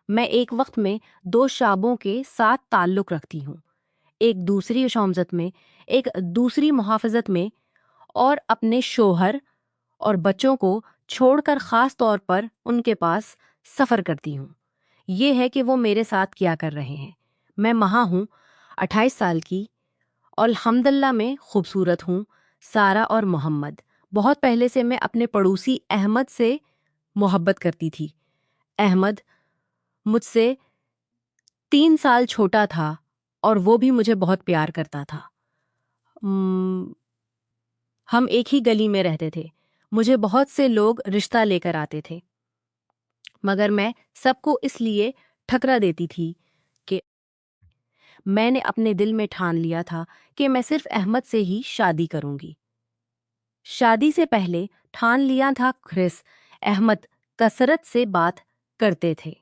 میں ایک وقت میں 2 شعبوں کے ساتھ تعلق رکھتی ہوں، ایک دوسری شومزت میں، ایک دوسری محافظت میں، اور اپنے شوہر اور بچوں کو چھوڑ کر خاص طور پر ان کے پاس سفر کرتی ہوں۔ یہ ہے کہ وہ میرے ساتھ کیا کر رہے ہیں۔ میں ماں ہوں، 28 سال کی، اور الحمدللہ میں خوبصورت ہوں۔ سارہ اور محمد، بہت پہلے سے میں اپنے پڑوسی احمد سے محبت کرتی تھی۔ احمد مجھ سے 3 سال چھوٹا تھا اور وہ بھی مجھے بہت پیار کرتا تھا۔ ہم ایک ہی گلی میں رہتے تھے۔ مجھے بہت سے لوگ رشتہ لے کر آتے تھے، مگر میں سب کو اس لیے ٹھکرا دیتی تھی کہ میں نے اپنے دل میں ٹھان لیا تھا کہ میں صرف احمد سے ہی شادی کروں گی۔ شادی سے پہلے ٹھان لیا تھا کرس احمد کثرت سے بات کرتے تھے۔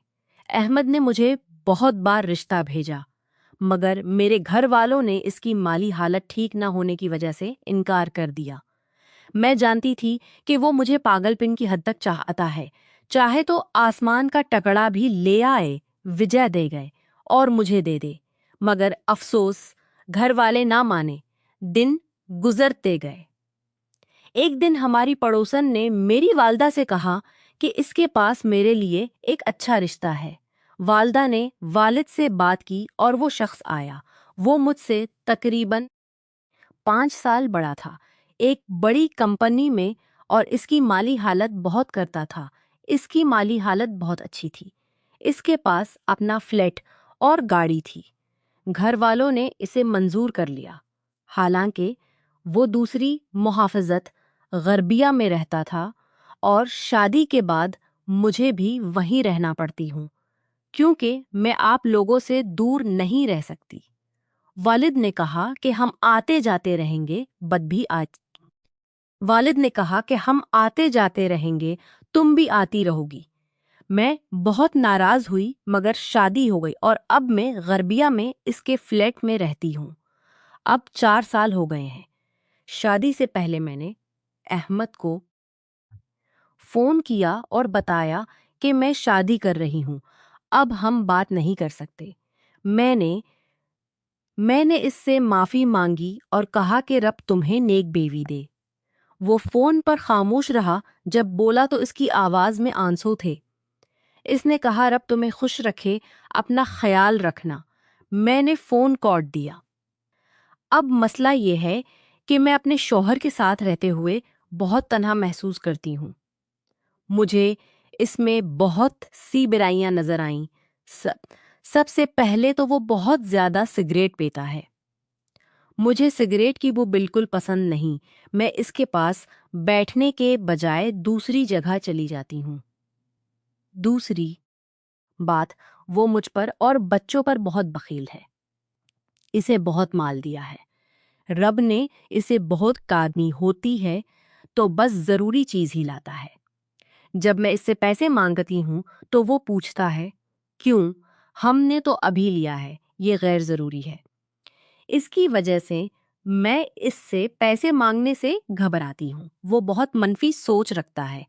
احمد نے مجھے بہت بار رشتہ بھیجا، مگر میرے گھر والوں نے اس کی مالی حالت ٹھیک نہ ہونے کی وجہ سے انکار کر دیا۔ میں جانتی تھی کہ وہ مجھے پاگل پن کی حد تک چاہتا ہے، چاہے تو آسمان کا ٹکڑا بھی لے آئے، وجے دے گئے اور مجھے دے دے، مگر افسوس گھر والے نہ مانے۔ دن گزرتے گئے۔ ایک دن ہماری پڑوسن نے میری والدہ سے کہا کہ اس کے پاس میرے لیے ایک اچھا رشتہ ہے۔ والدہ نے والد سے بات کی اور وہ شخص آیا۔ وہ مجھ سے تقریباً 5 سال بڑا تھا، ایک بڑی کمپنی میں، اور اس کی مالی حالت بہت کرتا تھا۔ اس کی مالی حالت بہت اچھی تھی۔ اس کے پاس اپنا فلیٹ اور گاڑی تھی۔ گھر والوں نے اسے منظور کر لیا، حالانکہ وہ دوسری محافظت غربیہ میں رہتا تھا اور شادی کے بعد مجھے بھی وہیں رہنا پڑتی ہوں، کیونکہ میں آپ لوگوں سے دور نہیں رہ سکتی۔ والد نے کہا کہ ہم آتے جاتے رہیں گے، والد نے کہا کہ ہم آتے جاتے رہیں گے، تم بھی آتی رہو گی۔ میں بہت ناراض ہوئی، مگر شادی ہو گئی اور اب میں غربیہ میں اس کے فلیٹ میں رہتی ہوں۔ اب 4 سال ہو گئے ہیں۔ شادی سے پہلے میں نے احمد کو فون کیا اور بتایا کہ میں شادی کر رہی ہوں، اب ہم بات نہیں کر سکتے۔ میں نے اس سے معافی مانگی اور کہا کہ رب تمہیں نیک بیوی دے۔ وہ فون پر خاموش رہا، جب بولا تو اس کی آواز میں آنسو تھے۔ اس نے کہا رب تمہیں خوش رکھے، اپنا خیال رکھنا۔ میں نے فون کاٹ دیا۔ اب مسئلہ یہ ہے کہ میں اپنے شوہر کے ساتھ رہتے ہوئے بہت تنہا محسوس کرتی ہوں۔ مجھے اس میں بہت سی برائیاں نظر آئیں۔ سب سے پہلے تو وہ بہت زیادہ سگریٹ پیتا ہے۔ مجھے سگریٹ کی بو بالکل پسند نہیں۔ میں اس کے پاس بیٹھنے کے بجائے دوسری جگہ چلی جاتی ہوں۔ دوسری بات، وہ مجھ پر اور بچوں پر بہت بخیل ہے۔ اسے بہت مال دیا ہے۔ رب نے اسے بہت کارنی ہوتی ہے تو بس ضروری چیز ہی لاتا ہے۔ جب میں اس سے پیسے مانگتی ہوں تو وہ پوچھتا ہے کیوں؟ ہم نے تو ابھی لیا ہے، یہ غیر ضروری ہے۔ اس کی وجہ سے میں اس سے پیسے مانگنے سے گھبراتی ہوں۔ وہ بہت منفی سوچ رکھتا ہے۔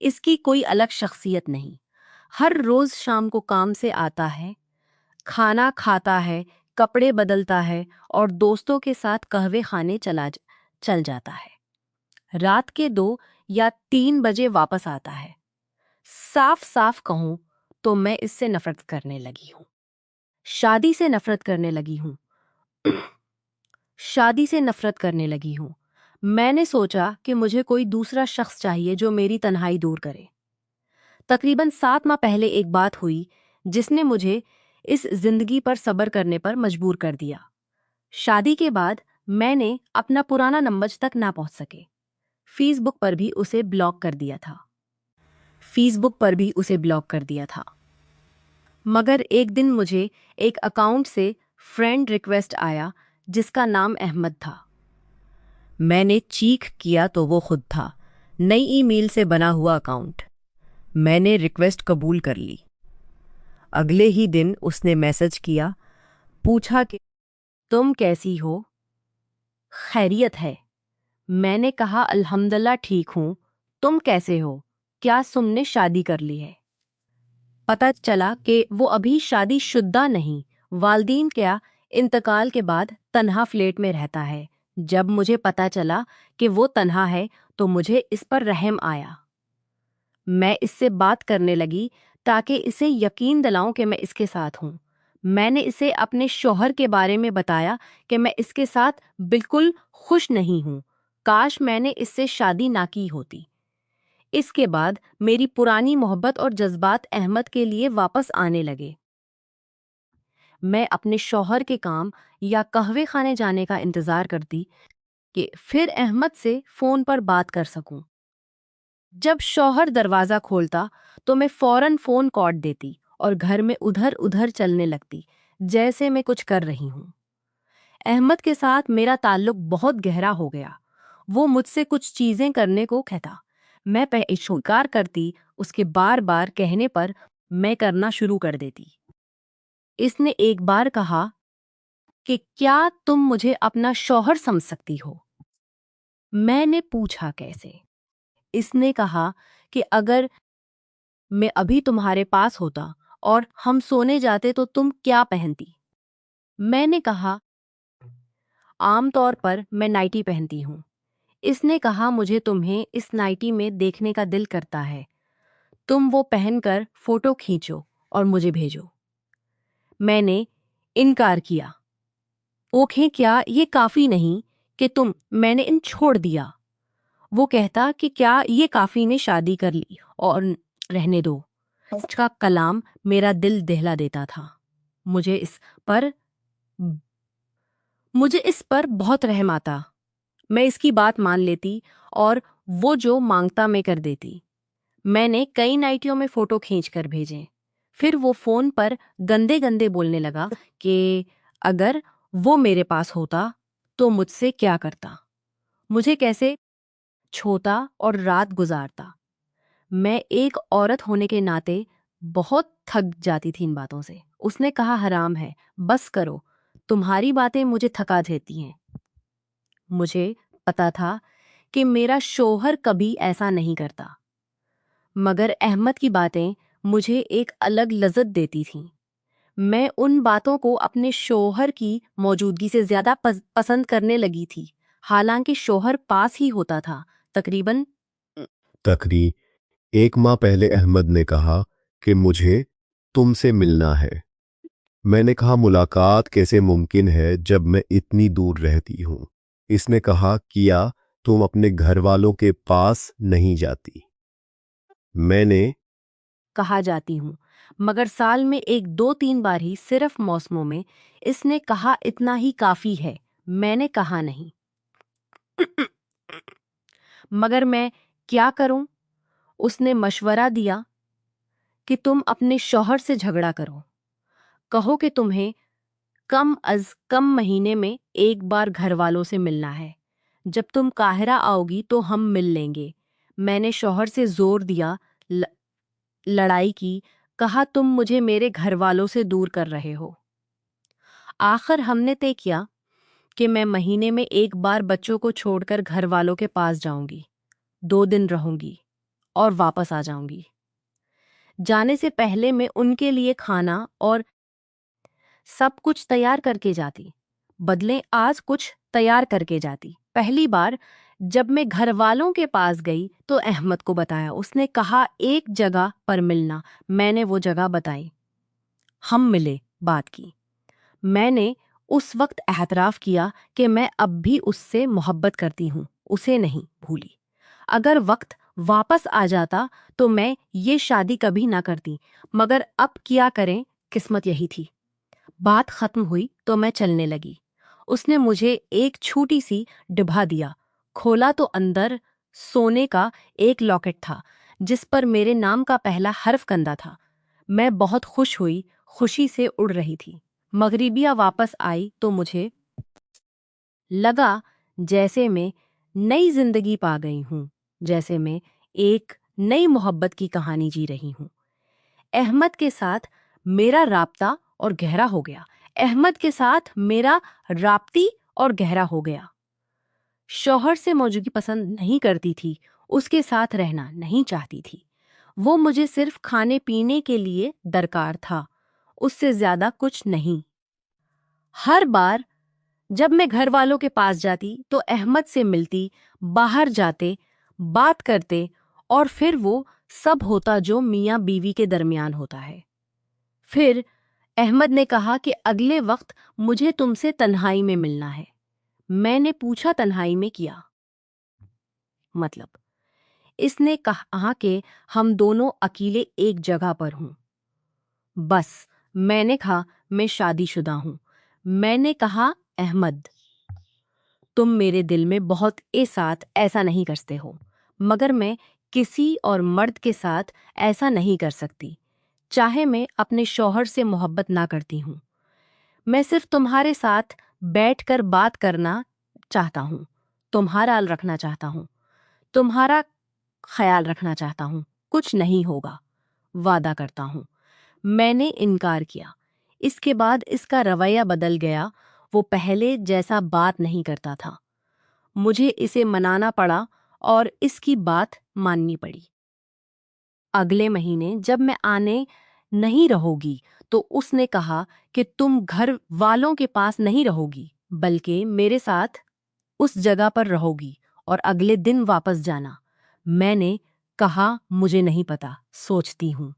اس کی کوئی الگ شخصیت نہیں۔ ہر روز شام کو کام سے آتا ہے، کھانا کھاتا ہے، کپڑے بدلتا ہے اور دوستوں کے ساتھ قہوے خانے چل جاتا ہے۔ رات کے 2 یا 3 بجے واپس آتا ہے۔ صاف صاف کہوں تو میں اس سے نفرت کرنے لگی ہوں۔ شادی سے نفرت کرنے لگی ہوں۔ شادی سے نفرت کرنے لگی ہوں۔ میں نے سوچا کہ مجھے کوئی دوسرا شخص چاہیے جو میری تنہائی دور کرے۔ تقریباً 7 ماہ پہلے ایک بات ہوئی جس نے مجھے اس زندگی پر صبر کرنے پر مجبور کر دیا۔ شادی کے بعد میں نے اپنا پرانا نمبر تک نہ پہنچ سکے۔ فیس بک پر بھی اسے بلاک کر دیا تھا۔ مگر ایک دن مجھے ایک اکاؤنٹ سے فرینڈ ریکویسٹ آیا جس کا نام احمد تھا۔ میں نے چیک کیا تو وہ خود تھا، نئی ای میل سے بنا ہوا اکاؤنٹ۔ میں نے ریکویسٹ قبول کر لی۔ اگلے ہی دن اس نے میسج کیا، پوچھا کہ تم کیسی ہو؟ خیریت ہے؟ میں نے کہا الحمدللہ ٹھیک ہوں۔ تم کیسے ہو؟ کیا تم نے شادی کر لی ہے؟ پتہ چلا کہ وہ ابھی شادی شدہ نہیں، والدین کیا انتقال کے بعد تنہا فلیٹ میں رہتا ہے۔ جب مجھے پتہ چلا کہ وہ تنہا ہے تو مجھے اس پر رحم آیا۔ میں اس سے بات کرنے لگی تاکہ اسے یقین دلاؤں کہ میں اس کے ساتھ ہوں۔ میں نے اسے اپنے شوہر کے بارے میں بتایا کہ میں اس کے ساتھ بالکل خوش نہیں ہوں، کاش میں نے اس سے شادی نہ کی ہوتی۔ اس کے بعد میری پرانی محبت اور جذبات احمد کے لیے واپس آنے لگے۔ میں اپنے شوہر کے کام یا قہوے خانے جانے کا انتظار کرتی کہ پھر احمد سے فون پر بات کر سکوں۔ جب شوہر دروازہ کھولتا تو میں فوراً فون کاٹ دیتی اور گھر میں ادھر ادھر چلنے لگتی جیسے میں کچھ کر رہی ہوں۔ احمد کے ساتھ میرا تعلق بہت گہرا ہو گیا۔ وہ مجھ سے کچھ چیزیں کرنے کو کہتا، میں انکار کرتی، اس کے بار بار کہنے پر میں کرنا شروع کر دیتی۔ اس نے ایک بار کہا کہ کیا تم مجھے اپنا شوہر سمجھ سکتی ہو؟ میں نے پوچھا کیسے؟ اس نے کہا کہ اگر میں ابھی تمہارے پاس ہوتا اور ہم سونے جاتے تو تم کیا پہنتی؟ میں نے کہا عام طور پر میں نائٹی پہنتی ہوں۔ اس نے کہا مجھے تمہیں اس نائٹی میں دیکھنے کا دل کرتا ہے، تم وہ پہن کر فوٹو کھینچو اور مجھے بھیجو۔ میں نے انکار کیا، اوکے کیا یہ کافی نہیں کہ میں نے چھوڑ دیا؟ وہ کہتا کہ کیا یہ کافی نے شادی کر لی اور رہنے دو۔ اس کا کلام میرا دل دہلا دیتا تھا۔ مجھے اس پر بہت رحم آتا۔ میں اس کی بات مان لیتی اور وہ جو مانگتا میں کر دیتی۔ میں نے کئی نائٹیوں میں فوٹو کھینچ کر بھیجے۔ پھر وہ فون پر گندے گندے بولنے لگا کہ اگر وہ میرے پاس ہوتا تو مجھ سے کیا کرتا، مجھے کیسے چھوتا اور رات گزارتا۔ میں ایک عورت ہونے کے ناطے بہت تھک جاتی تھی ان باتوں سے۔ اس نے کہا حرام ہے، بس کرو، تمہاری باتیں مجھے تھکا دیتی ہیں۔ مجھے پتا تھا کہ میرا شوہر کبھی ایسا نہیں کرتا، مگر احمد کی باتیں مجھے ایک الگ لذت دیتی تھیں۔ میں ان باتوں کو اپنے شوہر کی موجودگی سے زیادہ پسند کرنے لگی تھی، حالانکہ شوہر پاس ہی ہوتا تھا۔ تقریباً 1 ماہ پہلے احمد نے کہا کہ مجھے تم سے ملنا ہے۔ میں نے کہا ملاقات کیسے ممکن ہے جب میں اتنی دور رہتی ہوں؟ اس نے کہا کیا تم اپنے گھر والوں کے پاس نہیں جاتی؟ میں نے کہا جاتی ہوں، مگر سال میں 1-2-3 بار ہی، صرف موسموں میں۔ اس نے کہا اتنا ہی کافی ہے۔ میں نے کہا نہیں، مگر میں کیا کروں؟ اس نے مشورہ دیا کہ تم اپنے شوہر سے جھگڑا کرو، کہو کہ تمہیں کم از کم مہینے میں 1 بار گھر والوں سے ملنا ہے۔ جب تم قاہرہ آؤ گی تو ہم مل لیں گے۔ میں نے شوہر سے زور دیا، لڑائی کی، کہا تم مجھے میرے گھر والوں سے دور کر رہے ہو۔ آخر ہم نے طے کیا کہ میں مہینے میں 1 بار بچوں کو چھوڑ کر گھر والوں کے پاس جاؤں گی، 2 دن رہوں گی اور واپس آ جاؤں گی۔ جانے سے پہلے میں ان کے لیے کھانا اور سب کچھ تیار کر کے جاتی، بدلے آج کچھ تیار کر کے جاتی۔ پہلی بار جب میں گھر والوں کے پاس گئی تو احمد کو بتایا۔ اس نے کہا ایک جگہ پر ملنا۔ میں نے وہ جگہ بتائی، ہم ملے، بات کی۔ میں نے اس وقت اعتراف کیا کہ میں اب بھی اس سے محبت کرتی ہوں، اسے نہیں بھولی۔ اگر وقت واپس آ جاتا تو میں یہ شادی کبھی نہ کرتی، مگر اب کیا کریں، قسمت یہی تھی۔ بات ختم ہوئی تو میں چلنے لگی۔ اس نے مجھے ایک چھوٹی سی ڈبہ دیا، کھولا تو اندر سونے کا ایک لاکٹ تھا جس پر میرے نام کا پہلا حرف کندہ تھا۔ میں بہت خوش ہوئی، خوشی سے اڑ رہی تھی۔ مغربیہ واپس آئی تو مجھے لگا جیسے میں نئی زندگی پا گئی ہوں، جیسے میں ایک نئی محبت کی کہانی جی رہی ہوں۔ احمد کے ساتھ میرا رابطہ اور گہرا ہو گیا۔ شوہر سے موجودگی پسند نہیں کرتی تھی، اس کے ساتھ رہنا نہیں چاہتی تھی۔ وہ مجھے صرف کھانے پینے کے لیے درکار تھا، اس سے زیادہ کچھ نہیں۔ ہر بار جب میں گھر والوں کے پاس جاتی تو احمد سے ملتی، باہر جاتے، بات کرتے، اور پھر وہ سب ہوتا جو میاں بیوی کے درمیان ہوتا ہے۔ پھر احمد نے کہا کہ اگلے وقت مجھے تم سے تنہائی میں ملنا ہے۔ میں نے پوچھا تنہائی میں کیا مطلب؟ اس نے کہا کہ ہم دونوں اکیلے ایک جگہ پر ہوں۔ بس میں نے کہا میں شادی شدہ ہوں۔ میں نے کہا احمد تم میرے دل میں بہت ساتھ ایسا نہیں کرتے ہو، مگر میں کسی اور مرد کے ساتھ ایسا نہیں کر سکتی، چاہے میں اپنے شوہر سے محبت نہ کرتی ہوں۔ میں صرف تمہارے ساتھ بیٹھ کر بات کرنا چاہتا ہوں، تمہارا حال رکھنا چاہتا ہوں، تمہارا خیال رکھنا چاہتا ہوں، کچھ نہیں ہوگا، وعدہ کرتا ہوں۔ میں نے انکار کیا۔ اس کے بعد اس کا رویہ بدل گیا، وہ پہلے جیسا بات نہیں کرتا تھا۔ مجھے اسے منانا پڑا اور اس کی بات ماننی پڑی۔ اگلے مہینے جب میں آنے نہیں رہو گی تو اس نے کہا کہ تم گھر والوں کے پاس نہیں رہو گی بلکہ میرے ساتھ اس جگہ پر رہو گی اور اگلے دن واپس جانا۔ میں نے کہا مجھے نہیں پتا، سوچتی ہوں۔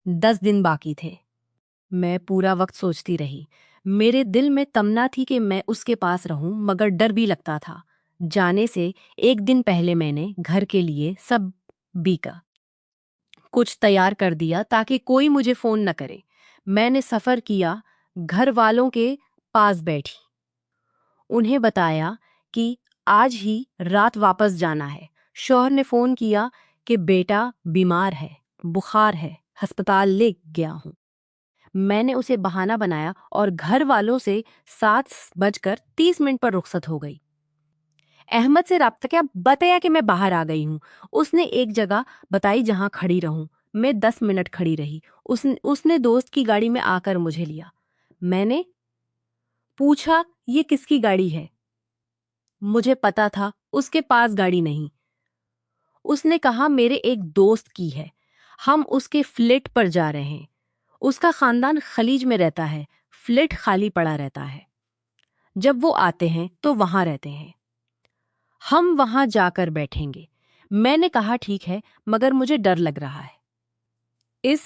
10 دن باقی تھے۔ میں پورا وقت سوچتی رہی۔ میرے دل میں تمنا تھی کہ میں اس کے پاس رہوں، مگر ڈر بھی لگتا تھا۔ جانے سے ایک دن پہلے میں نے گھر کے لیے سب بیکا کچھ تیار کر دیا تاکہ کوئی مجھے فون نہ کرے۔ میں نے سفر کیا، گھر والوں کے پاس بیٹھی، انہیں بتایا کہ آج ہی رات واپس جانا ہے۔ شوہر نے فون کیا کہ بیٹا بیمار ہے، بخار ہے، ہسپتال لے گیا ہوں۔ میں نے اسے بہانہ بنایا اور گھر والوں سے 7:30 پر رخصت ہو گئی۔ احمد سے رابطہ کیا، بتایا کہ میں باہر آ گئی ہوں۔ اس نے ایک جگہ بتائی جہاں کھڑی رہوں۔ میں 10 منٹ کھڑی رہی۔ اس نے دوست کی گاڑی میں آ کر مجھے لیا۔ میں نے پوچھا یہ کس کی گاڑی ہے؟ مجھے پتا تھا اس کے پاس گاڑی نہیں۔ اس نے کہا میرے ایک دوست کی ہے، ہم اس کے فلیٹ پر جا رہے ہیں۔ اس کا خاندان خلیج میں رہتا ہے، فلیٹ خالی پڑا رہتا ہے، جب وہ آتے ہیں تو وہاں رہتے ہیں، ہم وہاں جا کر بیٹھیں گے۔ میں نے کہا ٹھیک ہے، مگر مجھے ڈر لگ رہا ہے۔ اس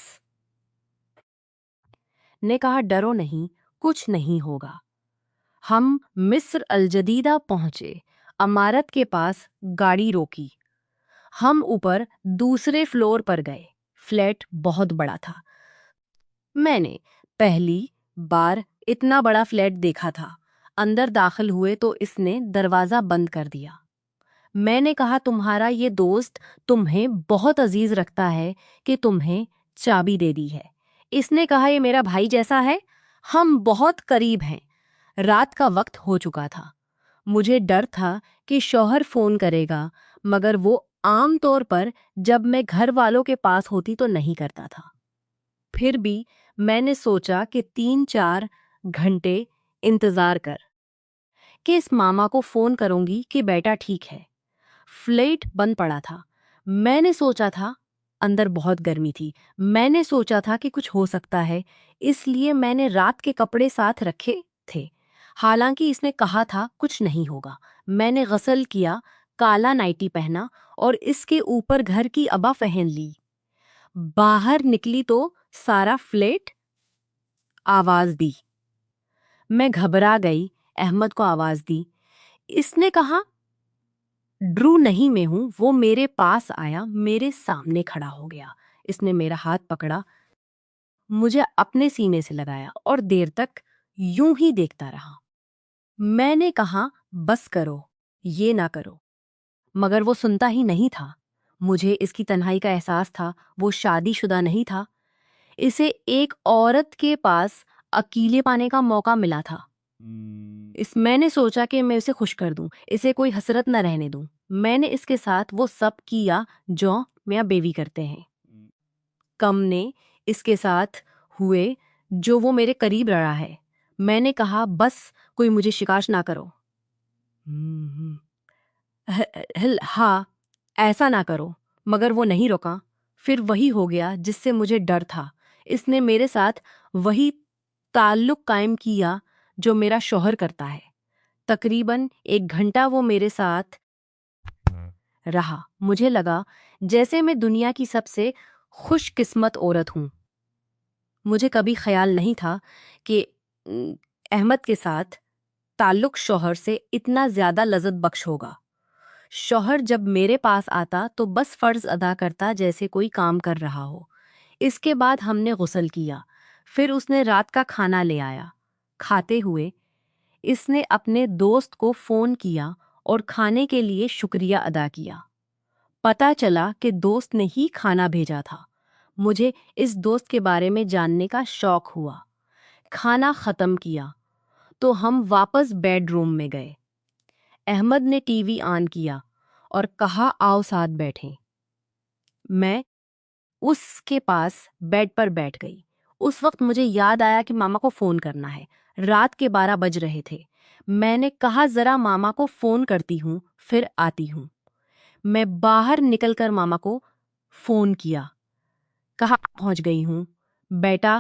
نے کہا ڈرو نہیں، کچھ نہیں ہوگا۔ ہم مصر الجدیدہ پہنچے، عمارت کے پاس گاڑی روکی، ہم اوپر دوسرے فلور پر گئے۔ فلیٹ بہت بڑا تھا، میں نے پہلی بار اتنا بڑا فلیٹ دیکھا تھا۔ اندر داخل ہوئے تو اس نے دروازہ بند کر دیا۔ میں نے کہا تمہارا یہ دوست تمہیں بہت عزیز رکھتا ہے کہ تمہیں چابی دے دی ہے۔ اس نے کہا یہ میرا بھائی جیسا ہے، ہم بہت قریب ہیں۔ رات کا وقت ہو چکا تھا۔ مجھے ڈر تھا کہ شوہر فون کرے گا، مگر وہ عام طور پر جب میں گھر والوں کے پاس ہوتی تو نہیں کرتا تھا۔ پھر بھی میں نے سوچا کہ 3-4 گھنٹے انتظار کر کہ اس ماما کو فون کروں گی کہ بیٹا ٹھیک ہے۔ فلیٹ بند پڑا تھا۔ میں نے سوچا تھا، اندر بہت گرمی تھی، میں نے سوچا تھا کہ کچھ ہو سکتا ہے، اس لیے میں نے رات کے کپڑے ساتھ رکھے تھے۔ حالانکہ اس نے کہا تھا کچھ نہیں ہوگا۔ میں نے غسل کیا، کالا نائٹی پہنا اور اس کے اوپر گھر کی ابا پہن لی۔ باہر نکلی تو سارا فلیٹ آواز دی۔ میں گھبرا گئی، احمد کو آواز دی۔ اس نے کہا ڈرو نہیں میں ہوں۔ وہ میرے پاس آیا، میرے سامنے کھڑا ہو گیا۔ اس نے میرا ہاتھ پکڑا، مجھے اپنے سینے سے لگایا اور دیر تک یوں ہی دیکھتا رہا۔ میں نے کہا بس کرو، یہ نہ کرو، مگر وہ سنتا ہی نہیں تھا۔ مجھے اس کی تنہائی کا احساس تھا، وہ شادی شدہ نہیں تھا، اسے ایک عورت کے پاس اکیلے پانے کا موقع ملا تھا۔ میں نے سوچا کہ میں اسے خوش کر دوں، اسے کوئی حسرت نہ رہنے دوں۔ میں نے اس کے ساتھ وہ سب کیا جو میاں بیوی کرتے ہیں۔ کم نے اس کے ساتھ ہوئے جو وہ میرے قریب رہا ہے۔ میں نے کہا بس کوئی مجھے شکاش نہ کرو، ہاں ایسا نہ کرو، مگر وہ نہیں رکا۔ پھر وہی ہو گیا جس سے مجھے ڈر تھا۔ اس نے میرے ساتھ وہی تعلق قائم کیا جو میرا شوہر کرتا ہے۔ تقریباً 1 گھنٹہ وہ میرے ساتھ رہا۔ مجھے لگا جیسے میں دنیا کی سب سے خوش قسمت عورت ہوں۔ مجھے کبھی خیال نہیں تھا کہ احمد کے ساتھ تعلق شوہر سے اتنا زیادہ لذت بخش ہوگا۔ شوہر جب میرے پاس آتا تو بس فرض ادا کرتا جیسے کوئی کام کر رہا ہو۔ اس کے بعد ہم نے غسل کیا، پھر اس نے رات کا کھانا لے آیا۔ کھاتے ہوئے اس نے اپنے دوست کو فون کیا اور کھانے کے لیے شکریہ ادا کیا۔ پتہ چلا کہ دوست نے ہی کھانا بھیجا تھا۔ مجھے اس دوست کے بارے میں جاننے کا شوق ہوا۔ کھانا ختم کیا تو ہم واپس بیڈ روم میں گئے۔ احمد نے ٹی وی آن کیا اور کہا آؤ ساتھ بیٹھیں۔ میں اس کے پاس بیڈ پر بیٹھ گئی۔ اس وقت مجھے یاد آیا کہ ماما کو فون کرنا ہے۔ رات کے 12 بج رہے تھے۔ میں نے کہا ذرا ماما کو فون کرتی ہوں پھر آتی ہوں۔ میں باہر نکل کر ماما کو فون کیا۔ کہاں پہنچ گئی ہوں؟ بیٹا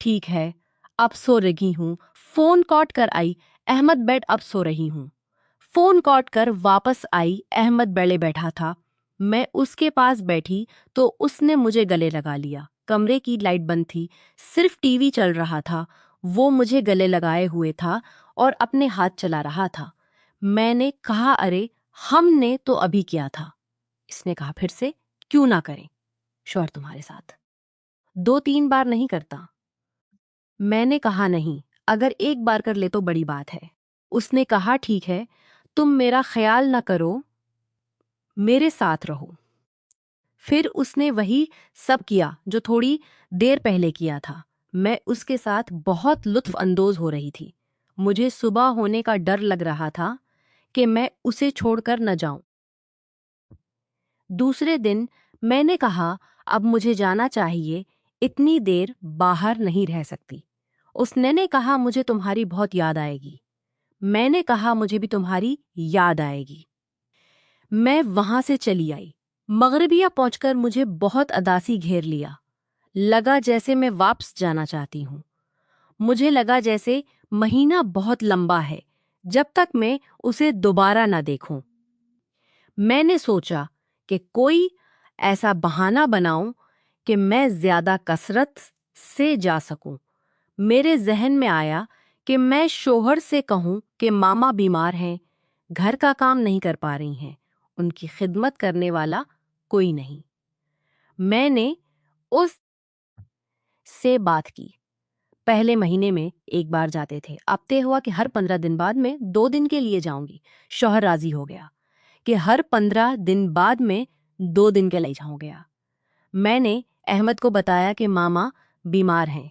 ٹھیک ہے، اب سو رہی ہوں۔ فون کاٹ کر آئی، احمد بیڈ اب سو رہی ہوں۔ فون کاٹ کر واپس آئی، احمد بیلے بیٹھا تھا۔ میں اس کے پاس بیٹھی تو اس نے مجھے گلے لگا لیا۔ کمرے کی لائٹ بند تھی، صرف ٹی وی چل رہا تھا۔ وہ مجھے گلے لگائے ہوئے تھا اور اپنے ہاتھ چلا رہا تھا۔ میں نے کہا ارے ہم نے تو ابھی کیا تھا۔ اس نے کہا پھر سے کیوں نہ کریں؟ شوہر تمہارے ساتھ 2-3 بار نہیں کرتا؟ میں نے کہا نہیں، اگر ایک بار کر لے تو بڑی بات ہے۔ اس نے کہا ٹھیک ہے، تم میرا خیال نہ کرو، میرے ساتھ رہو۔ پھر اس نے وہی سب کیا جو تھوڑی دیر پہلے کیا تھا۔ میں اس کے ساتھ بہت لطف اندوز ہو رہی تھی۔ مجھے صبح ہونے کا ڈر لگ رہا تھا کہ میں اسے چھوڑ کر نہ جاؤں۔ دوسرے دن میں نے کہا اب مجھے جانا چاہیے، اتنی دیر باہر نہیں رہ سکتی۔ اس نے کہا مجھے تمہاری بہت یاد آئے گی۔ میں نے کہا مجھے بھی تمہاری یاد آئے گی۔ میں وہاں سے چلی آئی۔ مغربیہ پہنچ کر مجھے بہت اداسی گھیر لیا۔ لگا جیسے میں واپس جانا چاہتی ہوں۔ مجھے لگا جیسے مہینہ بہت لمبا ہے جب تک میں اسے دوبارہ نہ دیکھوں۔ میں نے سوچا کہ کوئی ایسا بہانہ بناؤں کہ میں زیادہ کثرت سے جا سکوں۔ میرے ذہن میں آیا کہ میں شوہر سے کہوں کہ ماما بیمار ہیں، گھر کا کام نہیں کر پا رہی ہیں، ان کی خدمت کرنے والا کوئی نہیں۔ میں نے اس سے بات کی۔ پہلے مہینے میں 1 بار جاتے تھے، اب طے ہوا کہ ہر 15 دن بعد میں 2 دن کے لیے جاؤں گی۔ شوہر راضی ہو گیا کہ ہر 15 دن بعد میں 2 دن کے لیے جاؤں گیا۔ میں نے احمد کو بتایا کہ ماما بیمار ہیں،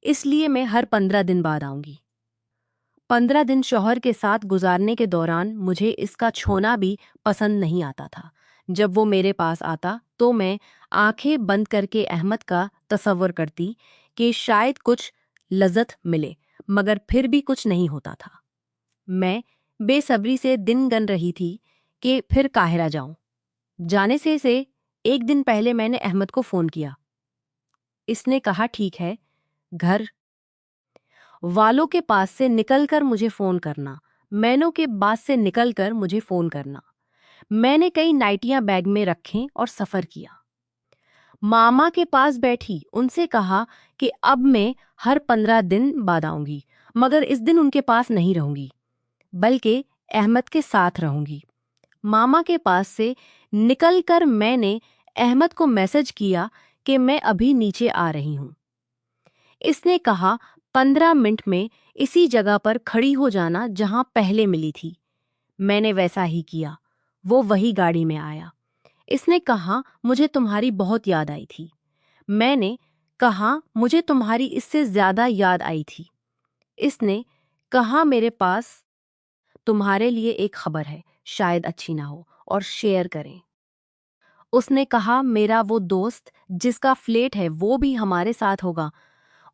اس لیے میں ہر 15 دن بعد آؤں گی۔ 15 دن شوہر کے ساتھ گزارنے کے دوران مجھے اس کا چھونا بھی پسند نہیں آتا تھا۔ جب وہ میرے پاس آتا تو میں آنکھیں بند کر کے احمد کا تصور کرتی کہ شاید کچھ لذت ملے، مگر پھر بھی کچھ نہیں ہوتا تھا۔ میں بے صبری سے دن گن رہی تھی کہ پھر قاہرہ جاؤں۔ جانے سے 1 دن پہلے میں نے احمد کو فون کیا۔ اس نے کہا ٹھیک ہے، گھر والوں کے پاس سے نکل کر مجھے فون کرنا، مینوں کے بعد سے نکل کر مجھے فون کرنا۔ میں نے کئی نائٹیاں بیگ میں رکھیں اور سفر کیا۔ ماما کے پاس بیٹھی، ان سے کہا کہ اب میں ہر 15 دن بعد آؤں گی، مگر اس دن ان کے پاس نہیں رہوں گی بلکہ احمد کے ساتھ رہوں گی۔ ماما کے پاس سے نکل کر میں نے احمد کو میسج کیا کہ میں ابھی نیچے آ رہی ہوں۔ اس نے کہا 15 منٹ میں اسی جگہ پر کھڑی ہو جانا جہاں پہلے ملی تھی۔ میں نے ویسا ہی کیا، وہ وہی گاڑی میں آیا۔ اس نے کہا مجھے تمہاری بہت یاد آئی تھی۔ میں نے کہا مجھے تمہاری اس سے زیادہ یاد آئی تھی۔ اس نے کہا میرے پاس تمہارے لیے ایک خبر ہے، شاید اچھی نہ ہو اور شیئر کریں۔ اس نے کہا میرا وہ دوست جس کا فلیٹ ہے وہ بھی ہمارے ساتھ ہوگا۔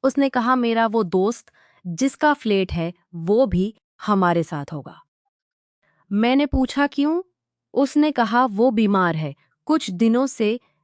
اس نے کہا میرا وہ دوست جس کا فلیٹ ہے وہ بھی ہمارے ساتھ ہوگا۔ میں نے پوچھا کیوں؟ اس نے کہا وہ بیمار ہے، کچھ دنوں سے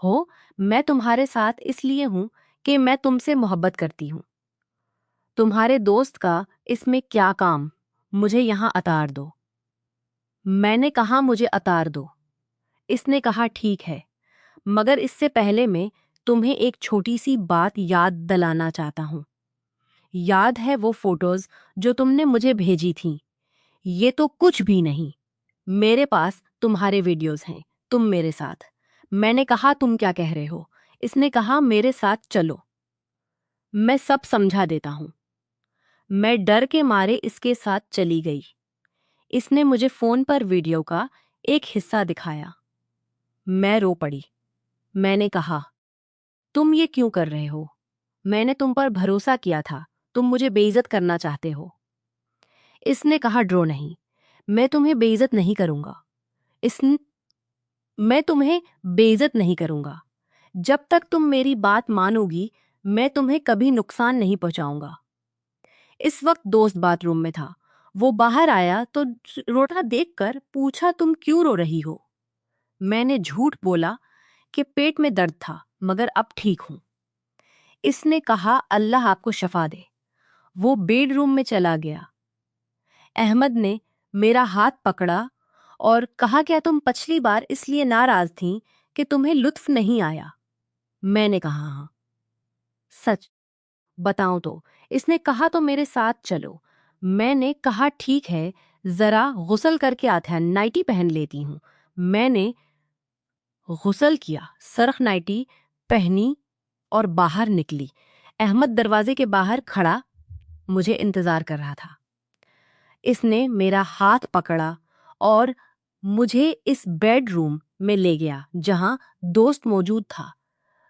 ہو میں تمہارے ساتھ اس لیے ہوں کہ میں تم سے محبت کرتی ہوں. تمہارے دوست کا اس میں کیا کام؟ مجھے یہاں اتار دو. میں نے کہا مجھے اتار دو. اس نے کہا ٹھیک ہے، مگر اس سے پہلے میں تمہیں ایک چھوٹی سی بات یاد دلانا چاہتا ہوں. یاد ہے وہ فوٹوز جو تم نے مجھے بھیجی تھیں؟ یہ تو کچھ بھی نہیں. میرے پاس تمہارے ویڈیوز ہیں، تم میرے ساتھ. میں نے کہا تم کیا کہہ رہے ہو؟ اس نے کہا میرے ساتھ چلو. میں سب سمجھا دیتا ہوں. میں ڈر کے مارے اس کے ساتھ چلی گئی. اس نے مجھے فون پر ویڈیو کا ایک حصہ دکھایا. میں رو پڑی. میں نے کہا تم یہ کیوں کر رہے ہو؟ میں نے تم پر بھروسہ کیا تھا، تم مجھے بے عزت کرنا چاہتے ہو. اس نے کہا ڈرو نہیں، میں تمہیں بے عزت نہیں کروں گا. میں تمہیں بے عزت نہیں کروں گا. جب تک تم میری بات مانو گی میں تمہیں کبھی نقصان نہیں پہنچاؤں گا. اس وقت دوست باتھ روم میں تھا. وہ باہر آیا تو روتا دیکھ کر پوچھا تم کیوں رو رہی ہو؟ میں نے جھوٹ بولا کہ پیٹ میں درد تھا مگر اب ٹھیک ہوں. اس نے کہا اللہ آپ کو شفا دے. وہ بیڈ روم میں چلا گیا. احمد نے میرا ہاتھ پکڑا اور کہا کیا تم پچھلی بار اس لیے ناراض تھیں کہ تمہیں لطف نہیں آیا؟ میں نے کہا ہاں. سچ بتاؤں تو؟ اس نے کہا تو میرے ساتھ چلو. میں نے کہا ٹھیک ہے، ذرا غسل کر کے آتے ہیں، نائٹی پہن لیتی ہوں. میں نے غسل کیا، سرخ نائٹی پہنی اور باہر نکلی. احمد دروازے کے باہر کھڑا مجھے انتظار کر رہا تھا. اس نے میرا ہاتھ پکڑا اور مجھے اس بیڈ روم میں لے گیا جہاں دوست موجود تھا.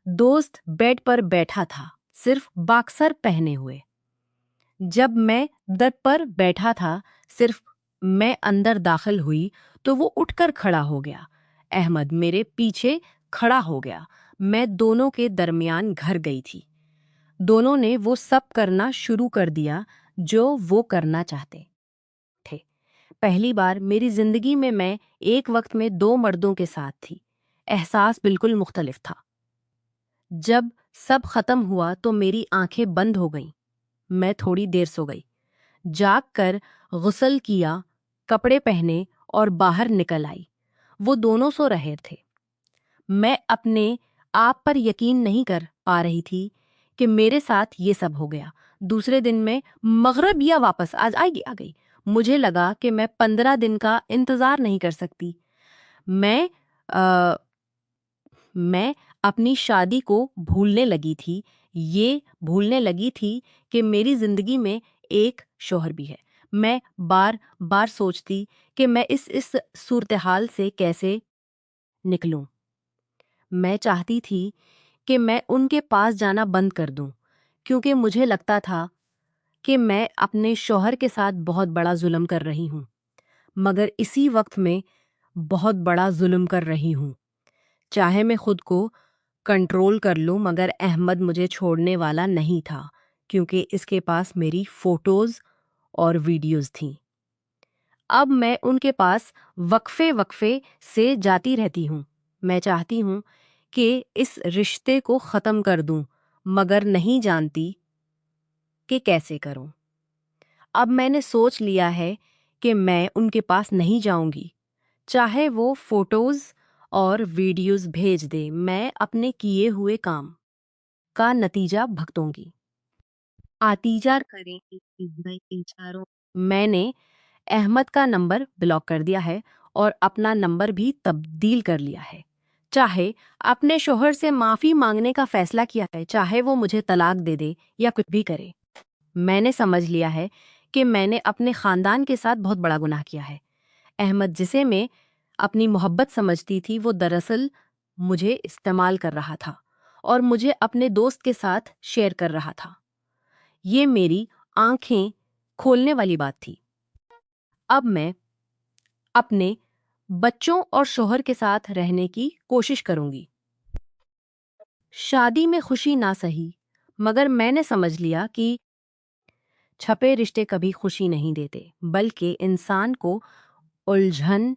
دوست بیڈ پر بیٹھا تھا، صرف باکسر پہنے ہوئے. جب میں در پر بیٹھا تھا، صرف میں اندر داخل ہوئی تو وہ اٹھ کر کھڑا ہو گیا. احمد میرے پیچھے کھڑا ہو گیا. میں دونوں کے درمیان گھر گئی تھی. دونوں نے وہ سب کرنا شروع کر دیا جو وہ کرنا چاہتے تھے. پہلی بار میری زندگی میں ایک وقت میں 2 مردوں کے ساتھ تھی. احساس بالکل مختلف تھا. جب سب ختم ہوا تو میری آنکھیں بند ہو گئیں. میں تھوڑی دیر سو گئی. جاگ کر غسل کیا، کپڑے پہنے اور باہر نکل آئی. وہ دونوں سو رہے تھے. میں اپنے آپ پر یقین نہیں کر پا رہی تھی کہ میرے ساتھ یہ سب ہو گیا. دوسرے دن میں مغرب یا واپس آ گئی. مجھے لگا کہ میں 15 دن کا انتظار نہیں کر سکتی. میں اپنی شادی کو بھولنے لگی تھی. یہ بھولنے لگی تھی کہ میری زندگی میں ایک شوہر بھی ہے. میں بار بار سوچتی کہ میں اس صورتحال سے کیسے نکلوں. میں چاہتی تھی کہ میں ان کے پاس جانا بند کر دوں کیونکہ مجھے لگتا تھا کہ میں اپنے شوہر کے ساتھ بہت بڑا ظلم کر رہی ہوں، مگر اسی وقت میں بہت بڑا ظلم کر رہی ہوں. چاہے میں خود کو کنٹرول کر لوں مگر احمد مجھے چھوڑنے والا نہیں تھا کیونکہ اس کے پاس میری فوٹوز اور ویڈیوز تھیں. اب میں ان کے پاس وقفے سے جاتی رہتی ہوں. میں چاہتی ہوں کہ اس رشتے کو ختم کر دوں مگر نہیں جانتی کہ کیسے کروں. اب میں نے سوچ لیا ہے کہ میں ان کے پاس نہیں جاؤں گی. چاہے وہ فوٹوز اور ویڈیوز بھیج دے، میں اپنے کیے ہوئے کام کا نتیجہ بھگتوں گی. آتیجار کریں میں نے احمد کا نمبر بلاک کر دیا ہے اور اپنا نمبر بھی تبدیل کر لیا ہے. چاہے اپنے شوہر سے معافی مانگنے کا فیصلہ کیا ہے، چاہے وہ مجھے طلاق دے دے یا کچھ بھی کرے. میں نے سمجھ لیا ہے کہ میں نے اپنے خاندان کے ساتھ بہت بڑا گناہ کیا ہے. احمد جسے میں اپنی محبت سمجھتی تھی وہ دراصل مجھے استعمال کر رہا تھا اور مجھے اپنے دوست کے ساتھ شیئر کر رہا تھا. یہ میری آنکھیں کھولنے والی بات تھی. اب میں اپنے بچوں اور شوہر کے ساتھ رہنے کی کوشش کروں گی. شادی میں خوشی نہ سہی مگر میں نے سمجھ لیا کہ چھپے رشتے کبھی خوشی نہیں دیتے بلکہ انسان کو الجھن،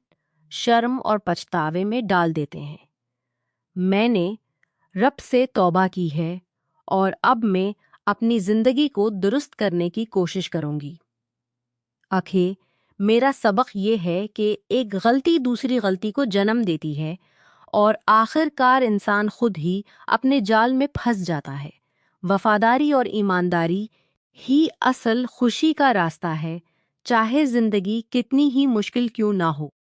شرم اور پچھتاوے میں ڈال دیتے ہیں. میں نے رب سے توبہ کی ہے اور اب میں اپنی زندگی کو درست کرنے کی کوشش کروں گی۔ آخر میرا سبق یہ ہے کہ ایک غلطی دوسری غلطی کو جنم دیتی ہے اور آخر کار انسان خود ہی اپنے جال میں پھنس جاتا ہے۔ وفاداری اور ایمانداری ہی اصل خوشی کا راستہ ہے، چاہے زندگی کتنی ہی مشکل کیوں نہ ہو۔